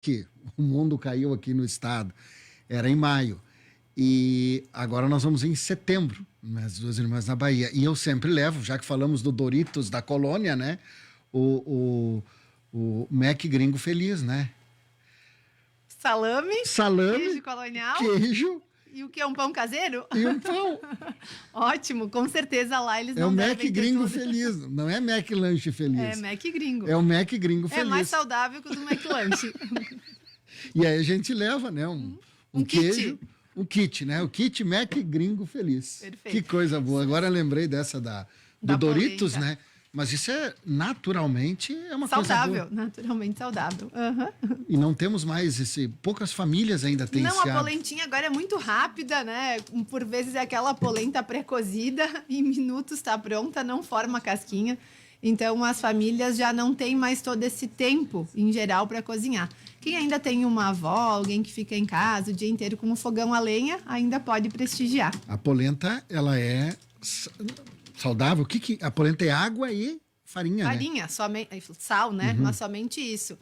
que o mundo caiu aqui no estado. Era em maio. E agora nós vamos em setembro, nas Duas Irmãs na Bahia. E eu sempre levo, já que falamos do Doritos da colônia, né? O Mac Gringo Feliz, né? Salame, Salame, queijo colonial. queijo E o que é um pão caseiro? e um pão. Ótimo, com certeza lá eles É não o Mac devem ter Gringo tudo. Feliz, não é Mac Lanche Feliz. É Mac Gringo. É o Mac Gringo É Feliz. mais saudável que o do McLanche. E aí a gente leva, né? Um queijo, kit. um kit, né? O kit Mac Gringo Feliz. Perfeito. Que coisa boa. Agora eu lembrei dessa do Da Doritos, polenta. né? Mas isso é naturalmente uma Saudável, coisa boa. naturalmente saudável. Aham. E não temos mais poucas famílias ainda têm Não, esse a hábito. polentinha agora é muito rápida, né? Por vezes é aquela polenta pré-cozida, em minutos está pronta, não forma casquinha. Então as famílias já não têm mais todo esse tempo, em geral, para cozinhar. Quem ainda tem uma avó, alguém que fica em casa o dia inteiro com um fogão a lenha, ainda pode prestigiar. A polenta, ela é saudável. A polenta é água e farinha, né? Farinha, somente, sal, né? Mas somente isso.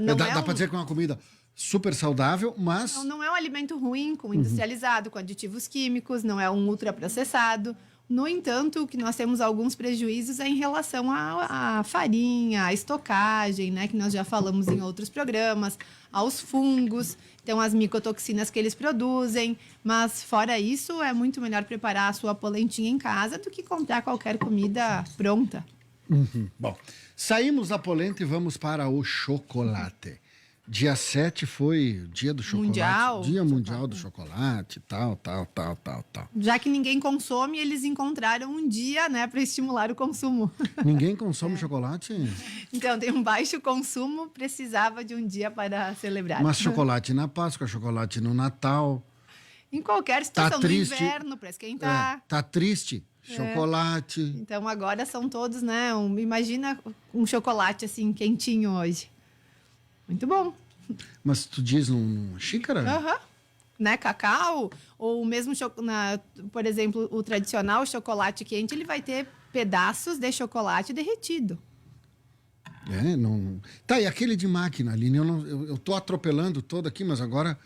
Dá pra dizer que é uma comida super saudável, mas Não é um alimento ruim, com industrializado, com aditivos químicos, não é um ultraprocessado. No entanto, o que nós temos alguns prejuízos é em relação à farinha, à estocagem, né, que nós já falamos em outros programas, aos fungos, então as micotoxinas que eles produzem. Mas fora isso, é muito melhor preparar a sua polentinha em casa do que comprar qualquer comida pronta. Bom, saímos da polenta e vamos para o chocolate. Dia 7 foi dia do chocolate. Mundial. Dia mundial do chocolate, tal. Já que ninguém consome, eles encontraram um dia, né, para estimular o consumo. Ninguém consome chocolate, Então, tem um baixo consumo, precisava de um dia para celebrar. mas chocolate na Páscoa, chocolate no Natal. Em qualquer situação, no triste. inverno, para esquentar. Tá triste, chocolate. Então, agora são todos, né? Imagina um chocolate assim, quentinho hoje. Muito bom. Mas tu diz numa xícara? Aham. Né? Cacau, ou mesmo, por exemplo, o tradicional chocolate quente, ele vai ter pedaços de chocolate derretido. Não. Tá, e aquele de máquina, Aline, eu tô atropelando todo aqui, mas agora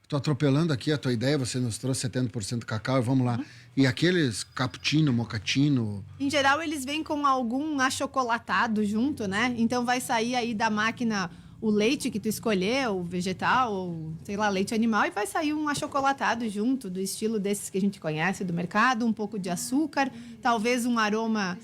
tô atropelando aqui a tua ideia, você nos trouxe 70% cacau, vamos lá. E aqueles cappuccino, mocatino... Em geral, eles vêm com algum achocolatado junto, né? Então, vai sair aí da máquina o leite que tu escolheu, o vegetal, ou sei lá, leite animal, e vai sair um achocolatado junto, do estilo desses que a gente conhece do mercado, um pouco de açúcar, talvez um aroma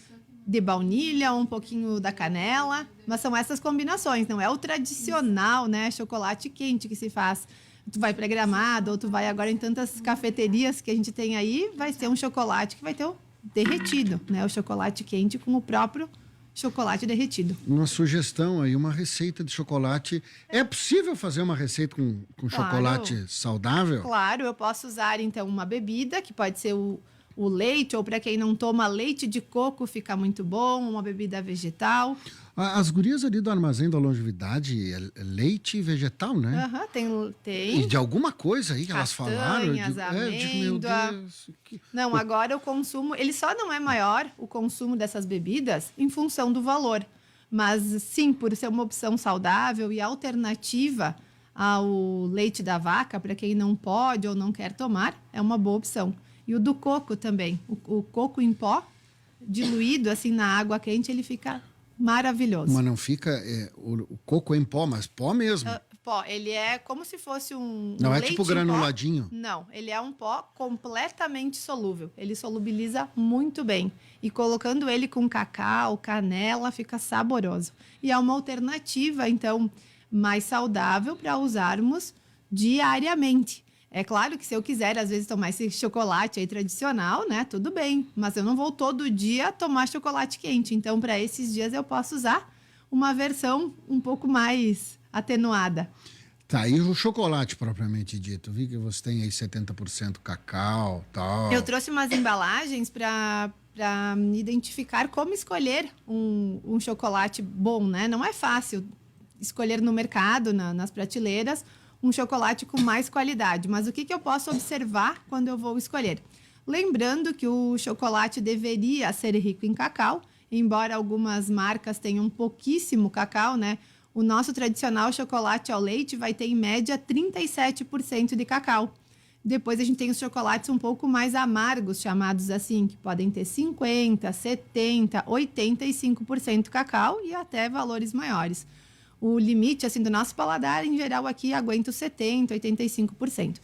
de baunilha, um pouquinho da canela, mas são essas combinações, não é o tradicional, né, chocolate quente que se faz. Tu vai para Gramado, ou tu vai agora em tantas cafeterias que a gente tem aí, vai ser um chocolate que vai ter o derretido, né, o chocolate quente com o próprio chocolate derretido. Uma sugestão aí, uma receita de chocolate. É possível fazer uma receita com Claro. chocolate saudável? Claro, eu posso usar então uma bebida, que pode ser o leite, ou para quem não toma leite de coco, fica muito bom, uma bebida vegetal. As gurias ali do Armazém da Longevidade, é leite vegetal, né? Aham, E tem. de alguma coisa aí que elas falaram. Castanhas, Eu digo, meu amêndoa. Deus. Não, agora o consumo, ele só não é maior, o consumo dessas bebidas, em função do valor. Mas sim, por ser uma opção saudável e alternativa ao leite da vaca, para quem não pode ou não quer tomar, é uma boa opção. E o do coco também. O coco em pó, diluído assim na água quente, ele fica maravilhoso. Mas não fica. O coco é em pó, mas pó mesmo. Pó, ele é como se fosse Não é leite tipo em pó. granuladinho? Não, ele é um pó completamente solúvel. Ele solubiliza muito bem. E colocando ele com cacau, canela, fica saboroso. E é uma alternativa, então, mais saudável para usarmos diariamente. É claro que se eu quiser, às vezes, tomar esse chocolate aí tradicional, né? Tudo bem. Mas eu não vou todo dia tomar chocolate quente. Então, para esses dias, eu posso usar uma versão um pouco mais atenuada. Tá, e o chocolate propriamente dito? Vi que você tem aí 70% cacau, tal. Eu trouxe umas embalagens para identificar como escolher um chocolate bom, né? Não é fácil escolher no mercado, nas prateleiras, um chocolate com mais qualidade. Mas o que eu posso observar quando eu vou escolher? Lembrando que o chocolate deveria ser rico em cacau, embora algumas marcas tenham pouquíssimo cacau, né? O nosso tradicional chocolate ao leite vai ter, em média, 37% de cacau. Depois a gente tem os chocolates um pouco mais amargos, chamados assim, que podem ter 50%, 70%, 85% cacau e até valores maiores. O limite assim, do nosso paladar, em geral, aqui aguenta os 70%, 85%.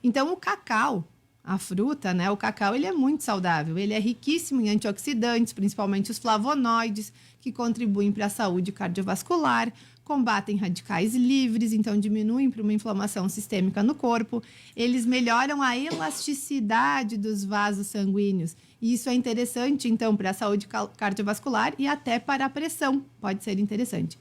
Então, o cacau, a fruta, né? O cacau, ele é muito saudável. Ele é riquíssimo em antioxidantes, principalmente os flavonoides, que contribuem para a saúde cardiovascular, combatem radicais livres, então diminuem para uma inflamação sistêmica no corpo. Eles melhoram a elasticidade dos vasos sanguíneos. E isso é interessante, então, para a saúde cardiovascular e até para a pressão. Pode ser interessante.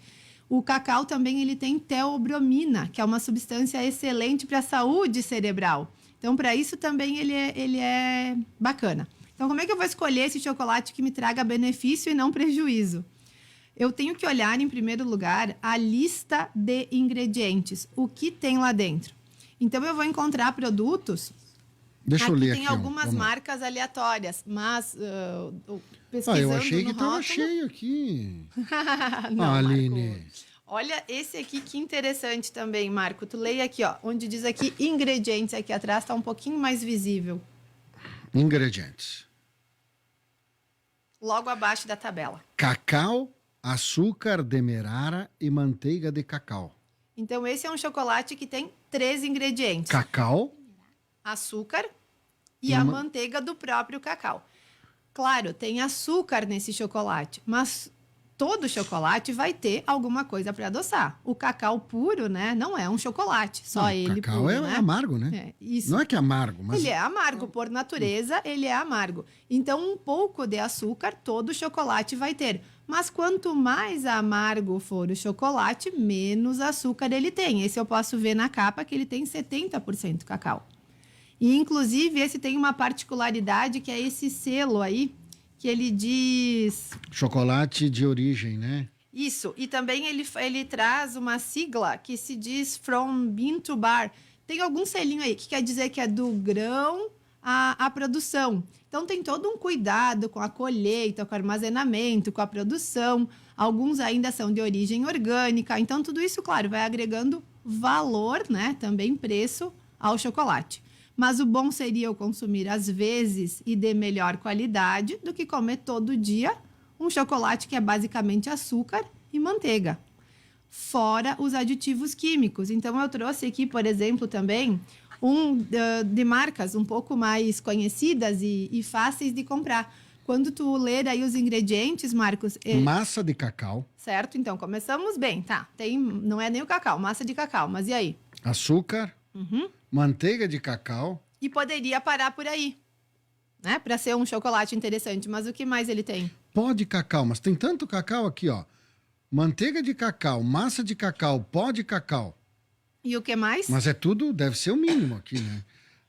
O cacau também ele tem teobromina, que é uma substância excelente para a saúde cerebral. Então, para isso também ele é bacana. Então, como é que eu vou escolher esse chocolate que me traga benefício e não prejuízo? Eu tenho que olhar, em primeiro lugar, a lista de ingredientes. O que tem lá dentro. Então, eu vou encontrar produtos... Deixa eu ler aqui. Tem algumas marcas aleatórias, mas pesquisando eu achei que estava cheio aqui. Não, Aline. Marco. Olha esse aqui, que interessante também, Marco. Tu leia aqui, ó, onde diz aqui ingredientes, aqui atrás está um pouquinho mais visível. Ingredientes. Logo abaixo da tabela. Cacau, açúcar demerara e manteiga de cacau. Então, esse é um chocolate que tem 3 ingredientes. Cacau, açúcar e a manteiga do próprio cacau. Claro, tem açúcar nesse chocolate, mas todo chocolate vai ter alguma coisa para adoçar. O cacau puro, né, não é um chocolate, só ele cacau puro, é né? amargo, né? Isso. Não é que é amargo, mas... Ele é amargo, por natureza, ele é amargo. Então, um pouco de açúcar todo chocolate vai ter. Mas quanto mais amargo for o chocolate, menos açúcar ele tem. Esse eu posso ver na capa que ele tem 70% cacau. E, inclusive, esse tem uma particularidade que é esse selo aí, que ele diz... Chocolate de origem, né? Isso. E também ele traz uma sigla que se diz From Bean to Bar. Tem algum selinho aí que quer dizer que é do grão à produção. Então, tem todo um cuidado com a colheita, com o armazenamento, com a produção. Alguns ainda são de origem orgânica. Então, tudo isso, claro, vai agregando valor, né? Também preço ao chocolate. Mas o bom seria eu consumir às vezes e de melhor qualidade do que comer todo dia um chocolate que é basicamente açúcar e manteiga. Fora os aditivos químicos. Então, eu trouxe aqui, por exemplo, também de marcas um pouco mais conhecidas e fáceis de comprar. Quando tu ler aí os ingredientes, Marcos... Massa de cacau. Certo? Então, começamos bem, tá? Não é nem o cacau, massa de cacau, mas e aí? Açúcar. Manteiga de cacau. E poderia parar por aí, né? Para ser um chocolate interessante. Mas o que mais ele tem? Pó de cacau, mas tem tanto cacau aqui, ó. Manteiga de cacau, massa de cacau, pó de cacau. E o que mais? Mas é tudo, deve ser o mínimo aqui, né?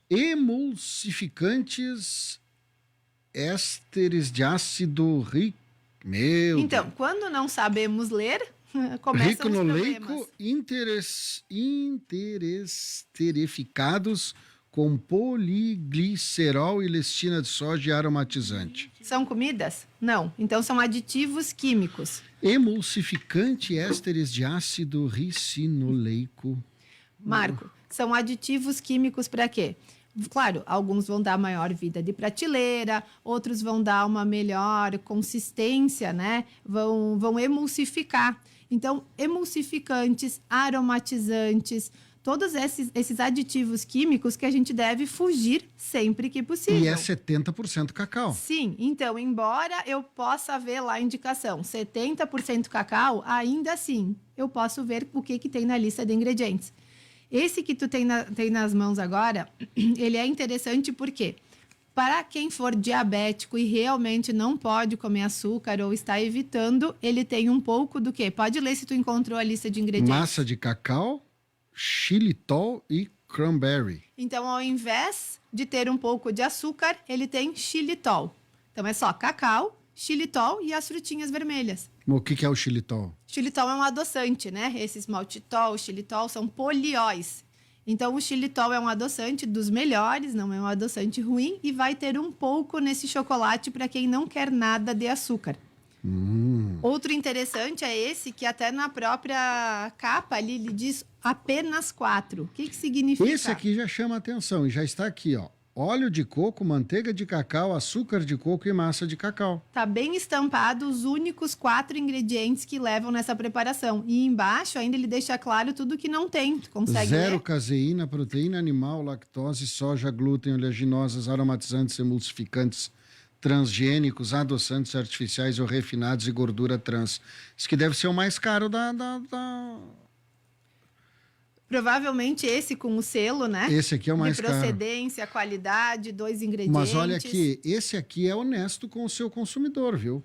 Emulsificantes, ésteres de ácido rico. Meu Então, Deus. quando não sabemos ler, começam os problemas. Interesterificados com poliglicerol e lestina de soja e aromatizante. São comidas? Não. Então, são aditivos químicos. Emulsificante, ésteres de ácido ricinoleico. Marco, são aditivos químicos para quê? Claro, alguns vão dar maior vida de prateleira, outros vão dar uma melhor consistência, né? Vão emulsificar. Então, emulsificantes, aromatizantes, todos esses aditivos químicos que a gente deve fugir sempre que possível. E é 70% cacau. Sim, então, embora eu possa ver lá a indicação 70% cacau, ainda assim, eu posso ver o que tem na lista de ingredientes. Esse que tu tem nas mãos agora, ele é interessante porque, para quem for diabético e realmente não pode comer açúcar ou está evitando, ele tem um pouco do quê? Pode ler se tu encontrou a lista de ingredientes. Massa de cacau, xilitol e cranberry. Então, ao invés de ter um pouco de açúcar, ele tem xilitol. Então, é só cacau, xilitol e as frutinhas vermelhas. O que é o xilitol? Xilitol é um adoçante, né? Esses maltitol, xilitol são polióis. Então, o xilitol é um adoçante dos melhores, não é um adoçante ruim, e vai ter um pouco nesse chocolate para quem não quer nada de açúcar. Outro interessante é esse, que até na própria capa ali ele diz apenas 4. O que significa? Esse aqui já chama atenção e já está aqui, ó. Óleo de coco, manteiga de cacau, açúcar de coco e massa de cacau. Tá bem estampado os únicos 4 ingredientes que levam nessa preparação. E embaixo ainda ele deixa claro tudo que não tem. Tu consegue Zero ler? caseína, proteína animal, lactose, soja, glúten, oleaginosas, aromatizantes, emulsificantes, transgênicos, adoçantes artificiais ou refinados e gordura trans. Isso que deve ser o mais caro da... Provavelmente esse com o selo, né? Esse aqui é o mais de caro. procedência, qualidade, 2 ingredientes. Mas olha aqui, esse aqui é honesto com o seu consumidor, viu?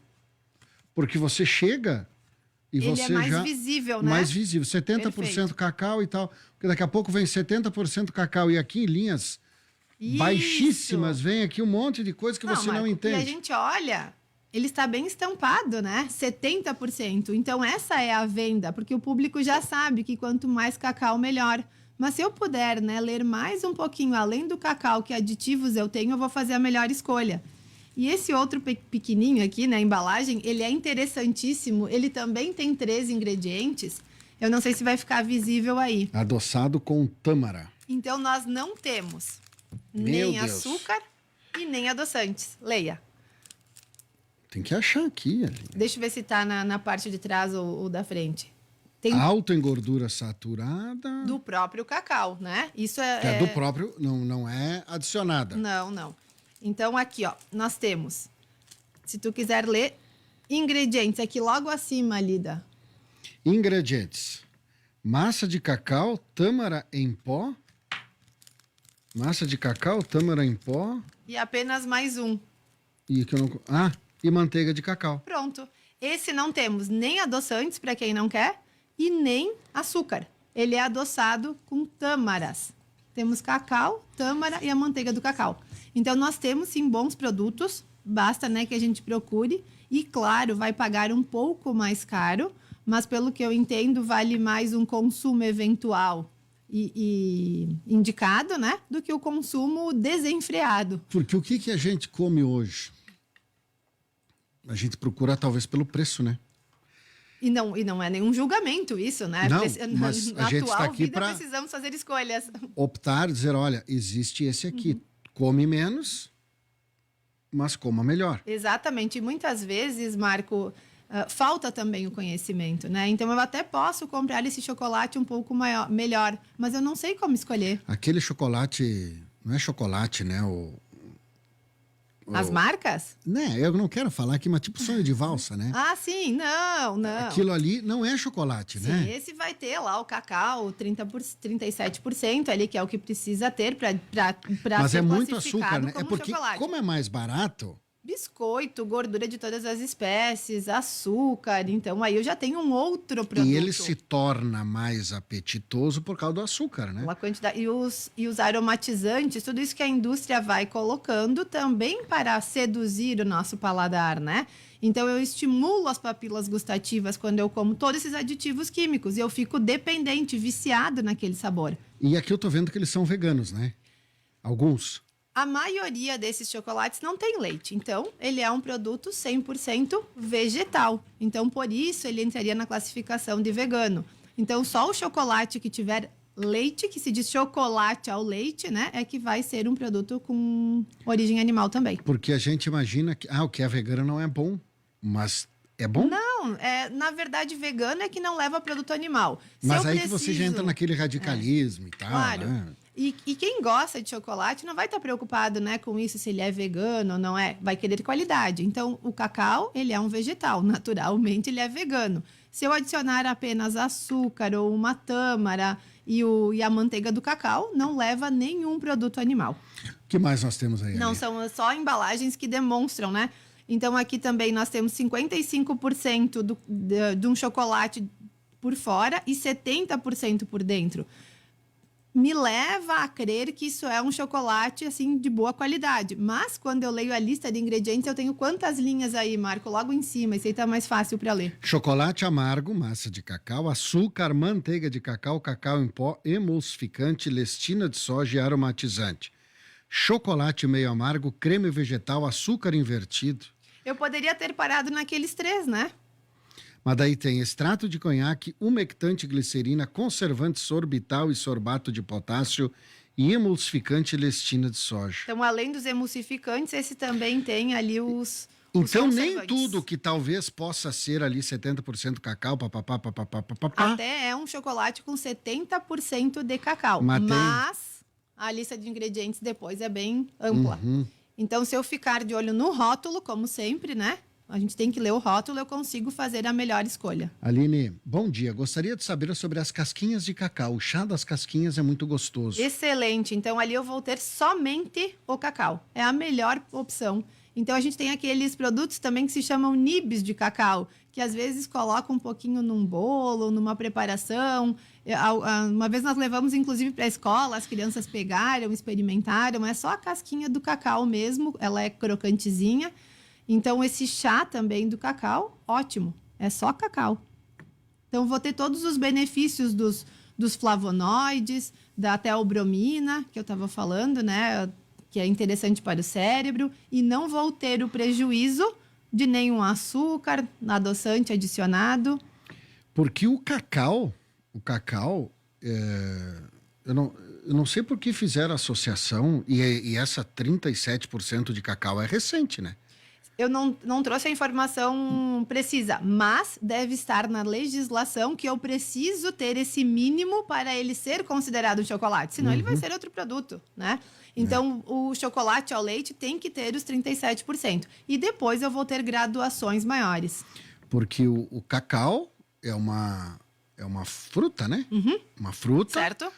Porque você chega e Ele você é mais já... visível, né? Mais visível, 70% Perfeito. cacau e tal. Porque daqui a pouco vem 70% cacau e aqui em linhas baixíssimas vem aqui um monte de coisa que você não Marco, entende. E a gente olha, ele está bem estampado, né? 70%. Então essa é a venda, porque o público já sabe que quanto mais cacau, melhor. Mas se eu puder, né, ler mais um pouquinho além do cacau, que aditivos eu tenho, eu vou fazer a melhor escolha. E esse outro pequenininho aqui, na embalagem, ele é interessantíssimo. Ele também tem 3 ingredientes. Eu não sei se vai ficar visível aí. Adoçado com tâmara. Então nós não temos Meu nem Deus. açúcar e nem adoçantes. Leia. Tem que achar aqui, Aline. Deixa eu ver se tá na parte de trás ou da frente. Tem Alto em gordura saturada. do próprio cacau, né? Isso Que é do próprio, não é adicionada. Não. Então, aqui, ó, nós temos, se tu quiser ler, ingredientes, aqui logo acima, Lida. Ingredientes. Massa de cacau, tâmara em pó. Massa de cacau, tâmara em pó. E apenas mais um. E que eu não... e manteiga de cacau. Pronto. Esse não temos nem adoçantes, para quem não quer, e nem açúcar. Ele é adoçado com tâmaras. Temos cacau, tâmara e a manteiga do cacau. Então, nós temos, sim, bons produtos. Basta, né, que a gente procure. E, claro, vai pagar um pouco mais caro, mas, pelo que eu entendo, vale mais um consumo eventual e indicado, né, do que o consumo desenfreado. Porque o que a gente come hoje? A gente procura, talvez, pelo preço, né? E não é nenhum julgamento isso, né? Não, mas na a gente atual está aqui vida para precisamos fazer escolhas. optar, dizer, olha, existe esse aqui. Come menos, mas coma melhor. Exatamente. E muitas vezes, Marco, falta também o conhecimento, né? Então, eu até posso comprar esse chocolate um pouco melhor, mas eu não sei como escolher. Aquele chocolate, não é chocolate, né? As marcas? Né, eu não quero falar aqui, mas tipo sonho de valsa, né? Ah, sim. Não. Aquilo ali não é chocolate, Sim, né? esse vai ter lá o cacau, 37% ali, que é o que precisa ter para Mas ser é muito classificado açúcar, né? É como porque, chocolate. como é mais barato, Biscoito, gordura de todas as espécies, açúcar. Então, aí eu já tenho um outro produto. e ele se torna mais apetitoso por causa do açúcar, né? Uma quantidade, e os aromatizantes, tudo isso que a indústria vai colocando também para seduzir o nosso paladar, né? Então, eu estimulo as papilas gustativas quando eu como todos esses aditivos químicos. E eu fico dependente, viciado naquele sabor. E aqui eu tô vendo que eles são veganos, né? Alguns. A maioria desses chocolates não tem leite, então ele é um produto 100% vegetal. Então, por isso, ele entraria na classificação de vegano. Então, só o chocolate que tiver leite, que se diz chocolate ao leite, né, é que vai ser um produto com origem animal também. Porque a gente imagina que o que é vegano não é bom, mas é bom? Não, na verdade, vegano é que não leva produto animal. Mas aí que você já entra naquele radicalismo e tal, Claro. né? E quem gosta de chocolate não vai estar preocupado, né, com isso, se ele é vegano ou não é. Vai querer qualidade. Então, o cacau, ele é um vegetal. Naturalmente, ele é vegano. Se eu adicionar apenas açúcar ou uma tâmara e a manteiga do cacau, não leva nenhum produto animal. O que mais nós temos aí? Não, Ali? são só embalagens que demonstram, né? Então, aqui também nós temos 55% de um chocolate por fora e 70% por dentro. Me leva a crer que isso é um chocolate, assim, de boa qualidade. Mas, quando eu leio a lista de ingredientes, eu tenho quantas linhas aí, Marco? Logo em cima, esse aí tá mais fácil para ler. Chocolate amargo, massa de cacau, açúcar, manteiga de cacau, cacau em pó, emulsificante, lestina de soja e aromatizante. Chocolate meio amargo, creme vegetal, açúcar invertido. Eu poderia ter parado naqueles 3, né? Mas daí tem extrato de conhaque, umectante, glicerina, conservante sorbital e sorbato de potássio e emulsificante lestina de soja. Então, além dos emulsificantes, esse também tem ali os Então, nem conservantes. tudo que talvez possa ser ali 70% cacau, papapá. Até é um chocolate com 70% de cacau. Mas tem- Mas a lista de ingredientes depois é bem ampla. Uhum. Então, se eu ficar de olho no rótulo, como sempre, né? A gente tem que ler o rótulo, eu consigo fazer a melhor escolha. Aline, bom dia. Gostaria de saber sobre as casquinhas de cacau. O chá das casquinhas é muito gostoso. Excelente. Então, ali eu vou ter somente o cacau. É a melhor opção. Então, a gente tem aqueles produtos também que se chamam nibs de cacau, que às vezes colocam um pouquinho num bolo, numa preparação. Uma vez nós levamos, inclusive, para a escola, as crianças pegaram, experimentaram. É só a casquinha do cacau mesmo, ela é crocantezinha. Então, esse chá também do cacau, ótimo. É só cacau. Então, vou ter todos os benefícios dos flavonoides, da teobromina, que eu estava falando, né? Que é interessante para o cérebro. E não vou ter o prejuízo de nenhum açúcar, adoçante adicionado. Porque o cacau, eu não sei por que fizeram associação e essa 37% de cacau é recente, né? Eu não trouxe a informação precisa, mas deve estar na legislação que eu preciso ter esse mínimo para ele ser considerado um chocolate, senão ele vai ser outro produto, né? Então, o chocolate ao leite tem que ter os 37%. E depois eu vou ter graduações maiores. Porque o cacau é uma fruta, né? Uma fruta Certo?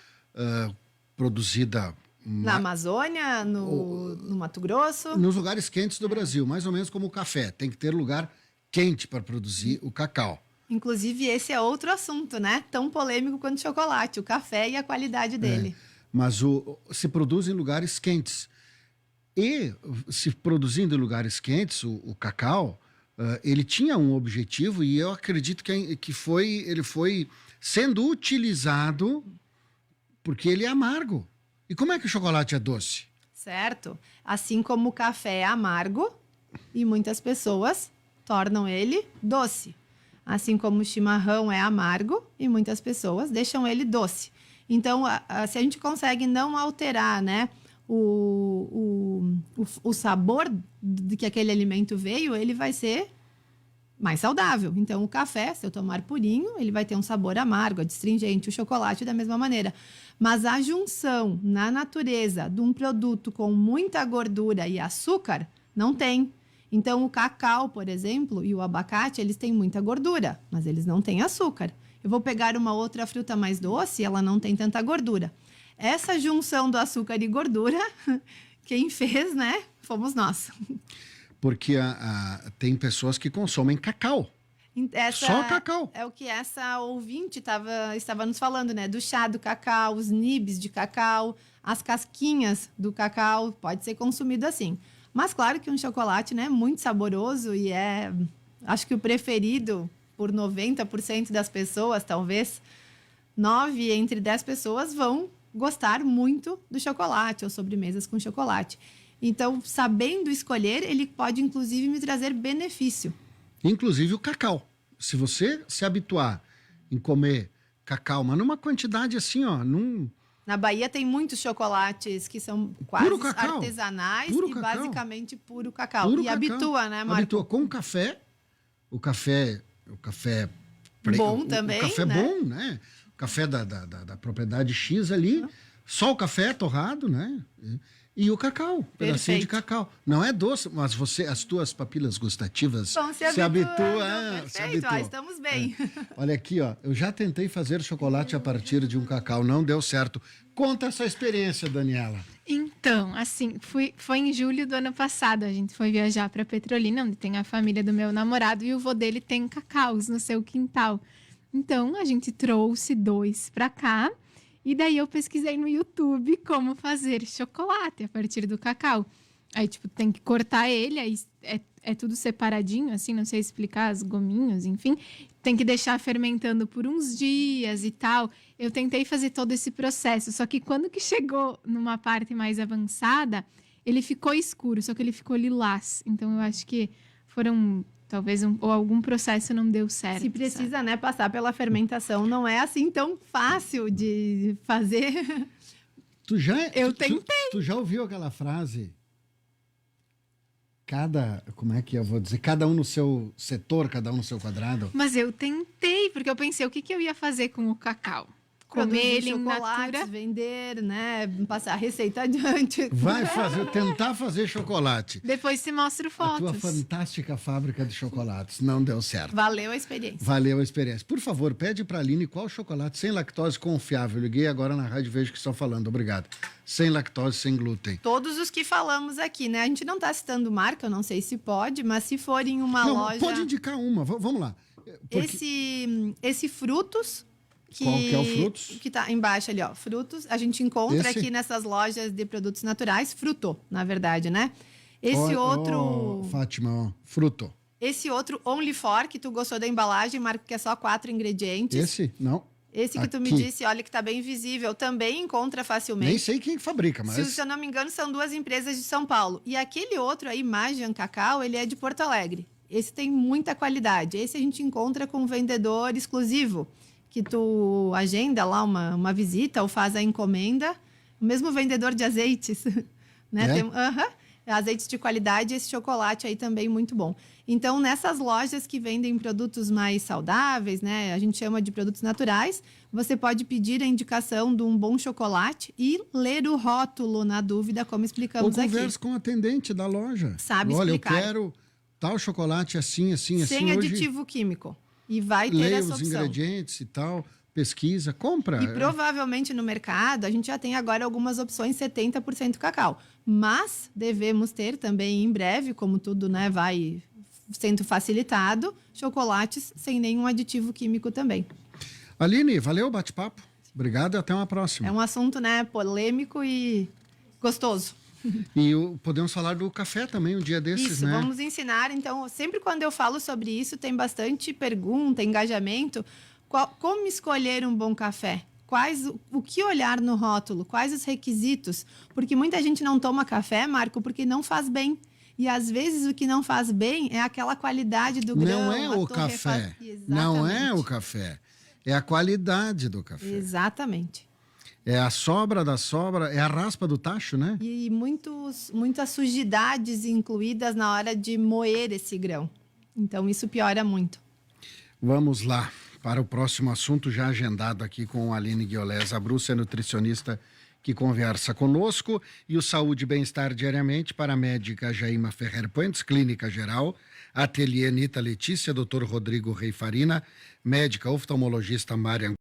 produzida Na Amazônia, no Mato Grosso. nos lugares quentes do Brasil, mais ou menos como o café. Tem que ter lugar quente para produzir o cacau. Inclusive, esse é outro assunto, né? Tão polêmico quanto o chocolate, o café e a qualidade dele. Mas se produz em lugares quentes. E se produzindo em lugares quentes, o cacau, ele tinha um objetivo e eu acredito que ele foi sendo utilizado porque ele é amargo. E como é que o chocolate é doce? Certo? Assim como o café é amargo e muitas pessoas tornam ele doce. Assim como o chimarrão é amargo e muitas pessoas deixam ele doce. Então, se a gente consegue não alterar, né, o sabor de que aquele alimento veio, ele vai ser mais saudável. Então, o café, se eu tomar purinho, ele vai ter um sabor amargo, adstringente. O chocolate, da mesma maneira. Mas a junção na natureza de um produto com muita gordura e açúcar, não tem. Então, o cacau, por exemplo, e o abacate, eles têm muita gordura, mas eles não têm açúcar. Eu vou pegar uma outra fruta mais doce, ela não tem tanta gordura. Essa junção do açúcar e gordura, quem fez, né, fomos nós. Porque tem pessoas que consomem cacau. Só cacau. É o que essa ouvinte estava nos falando, né? Do chá do cacau, os nibs de cacau, as casquinhas do cacau, pode ser consumido assim. Mas claro que um chocolate, né, muito saboroso e acho que o preferido por 90% das pessoas, talvez 9 entre 10 pessoas vão gostar muito do chocolate ou sobremesas com chocolate. Então, sabendo escolher, ele pode inclusive me trazer benefício. Inclusive o cacau. Se você se habituar em comer cacau, mas numa quantidade assim, ó, Na Bahia tem muitos chocolates que são quase Puro cacau. artesanais Puro e cacau. basicamente puro cacau. Puro E cacau. habitua, né, Marco? Habitua com café. O café Bom também, o café né? bom, né? O café da propriedade X ali. Só o café torrado, né? E o cacau, pedacinho de cacau. Não é doce, mas as tuas papilas gustativas Vão se habituam. Perfeito, ó, estamos bem. Olha aqui, ó. Eu já tentei fazer chocolate a partir de um cacau, não deu certo. Conta essa experiência, Daniela. Então, assim, foi em julho do ano passado. A gente foi viajar para Petrolina, onde tem a família do meu namorado, e o vô dele tem cacaus no seu quintal. Então, a gente trouxe 2 para cá. E daí eu pesquisei no YouTube como fazer chocolate a partir do cacau. Aí, tipo, tem que cortar ele, aí é tudo separadinho, assim, não sei explicar, as gominhos, enfim. Tem que deixar fermentando por uns dias e tal. Eu tentei fazer todo esse processo, só que quando que chegou numa parte mais avançada, ele ficou escuro, só que ele ficou lilás. Então, eu acho que foram Talvez ou algum processo não deu certo. Se precisa, né, passar pela fermentação, não é assim tão fácil de fazer. Eu tentei. Tu já ouviu aquela frase? Como é que eu vou dizer? Cada um no seu setor, cada um no seu quadrado. Mas eu tentei, porque eu pensei, o que eu ia fazer com o cacau? Comer Produzir ele em chocolates, natura? vender, né? Passar a receita adiante. Tentar fazer chocolate. Depois se mostra A fotos. tua fantástica fábrica de chocolates. Não deu certo. Valeu a experiência. Valeu a experiência. Por favor, pede para a Aline qual chocolate sem lactose confiável. Liguei agora na rádio e vejo que estão falando. Obrigado. Sem lactose, sem glúten. Todos os que falamos aqui, né? A gente não está citando marca, eu não sei se pode, mas se for em uma Não, loja... pode indicar uma. Vamos lá. Esse Frutos... Qual que é o Frutos? Que tá embaixo ali, ó. Frutos, a gente encontra Esse? aqui nessas lojas de produtos naturais. Fruto, na verdade, né? Esse Fátima, ó. Fruto. Esse outro Only For, que tu gostou da embalagem, Marco, que é só 4 ingredientes. Esse? Não. Esse que tu me Aqui. disse, olha, que tá bem visível, também encontra facilmente. Nem sei quem fabrica, mas... Se eu não me engano, são 2 empresas de São Paulo. E aquele outro aí, Magian Cacau, ele é de Porto Alegre. Esse tem muita qualidade. Esse a gente encontra com um vendedor exclusivo, que tu agenda lá uma visita ou faz a encomenda. O mesmo vendedor de azeites, né? É? Azeites de qualidade, esse chocolate aí também muito bom. Então, nessas lojas que vendem produtos mais saudáveis, né? A gente chama de produtos naturais, você pode pedir a indicação de um bom chocolate e ler o rótulo, na dúvida, como explicamos aqui. Ou conversa com o atendente da loja. Sabe Olha, explicar. eu quero tal chocolate assim. Sem aditivo químico. E vai ter leia essa os opção. ingredientes e tal, pesquisa, compra. E provavelmente no mercado a gente já tem agora algumas opções 70% cacau. Mas devemos ter também em breve, como tudo, né, vai sendo facilitado, chocolates sem nenhum aditivo químico também. Aline, valeu o bate-papo. Obrigado e até uma próxima. É um assunto, né, polêmico e gostoso. E podemos falar do café também um dia desses, Isso, né? vamos ensinar. Então, sempre quando eu falo sobre isso, tem bastante pergunta, engajamento. Como escolher um bom café? O que olhar no rótulo? Quais os requisitos? Porque muita gente não toma café, Marco, porque não faz bem. E às vezes o que não faz bem é aquela qualidade do grão. Não é o café. Não é o café. É a qualidade do café. Exatamente. É a sobra da sobra, é a raspa do tacho, né? E muitas sujidades incluídas na hora de moer esse grão. Então, isso piora muito. Vamos lá para o próximo assunto, já agendado aqui com a Aline Guiolés, a Brúcia nutricionista que conversa conosco, e o Saúde e Bem-Estar diariamente para a médica Jaima Ferrer Puentes, Clínica Geral, Ateliê Nita Letícia, Dr. Rodrigo Rei Farina, médica oftalmologista Marian